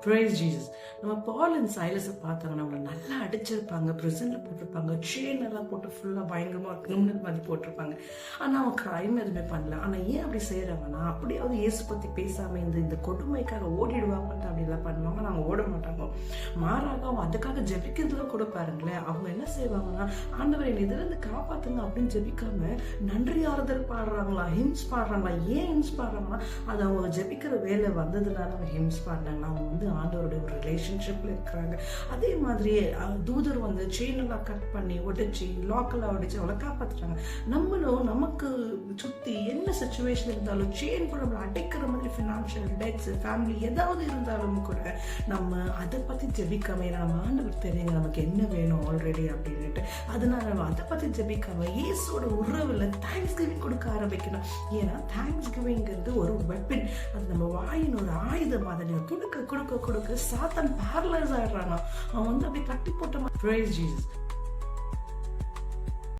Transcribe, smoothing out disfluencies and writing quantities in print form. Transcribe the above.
Praise Jesus. நம்ம ball and சைலஸை பார்த்தாங்கன்னா அவங்களை நல்லா அடிச்சிருப்பாங்க, ப்ரிசனில் போட்டிருப்பாங்க, செயின் எல்லாம் போட்டு ஃபுல்லாக பயங்கரமாக கிரிமினல் மாதிரி போட்டிருப்பாங்க. ஆனால் அவங்க கிரைம் எதுவுமே பண்ணல. ஆனால் ஏன் அப்படி செய்கிறாங்கன்னா, அப்படியாவது இயேசு பற்றி பேசாமல் இந்த கொடுமைக்காக ஓடிடுவாங்கன்ட்டு அப்படிலாம் பண்ணுவாங்க. நாங்கள் ஓட மாட்டாங்க. மாறாக அவங்க அதுக்காக ஜெபிக்கிறதுல கூட பாருங்களேன், அவங்க என்ன செய்வாங்கன்னா, ஆண்டவரை இதுலேருந்து காப்பாற்றுங்க அப்படின்னு ஜெபிக்காம நன்றி ஆறுதல் பாடுறாங்களா, ஹிம்ஸ் பாடுறாங்களா. ஏன் ஹிம்ஸ் பாடுறாங்கன்னா, அது அவங்க ஜெபிக்கிற வேலை வந்ததுனால அவங்க ஹிம்ஸ் பாடுறாங்க. அவங்க ஆண்டவருடைய ஒரு ரிலேஷன்ஷிப்ல இருக்கிறாங்க. அதே மாதிரியே தூதர் வந்து செயின் எல்லாம் கட் பண்ணி உடைச்சி லாக்கெல்லாம் உடைச்சு அவளை காப்பாத்துறாங்க. நம்மளும் நமக்கு சுத்தி என்ன சிச்சுவேஷன் இருந்தாலும் செயின் கூட நம்மளை அடைக்கிற மாதிரி ஃபினான்ஷியல் டெட்ஸ், ஃபேமிலி ஏதாவது இருந்தாலும் கூட நம்ம அதை பத்தி ஜெபிக்காம, நம்ம ஆண்டவர் தெரியுங்க நமக்கு என்ன வேணும் ஆல்ரெடி அப்படின்னுட்டு, அதனால நம்ம அதை பத்தி ஜெபிக்காம இயேசுவோட உறவுல தேங்க்ஸ் கிவிங் கொடுக்க ஆரம்பிக்கணும். ஏன்னா தேங்க்ஸ் கிவிங்கிறது ஒரு வெப்பன். அது நம்ம வாயின் ஒரு ஆயுதம். அதை நீங்க கொடுக்க கொடுக்க கொடுக்க சாத்தான் பேரலைஸ் ஆயிடுறானா, அவன் வந்து அப்படியே கட்டி போட்ட மாதிரி. Praise Jesus.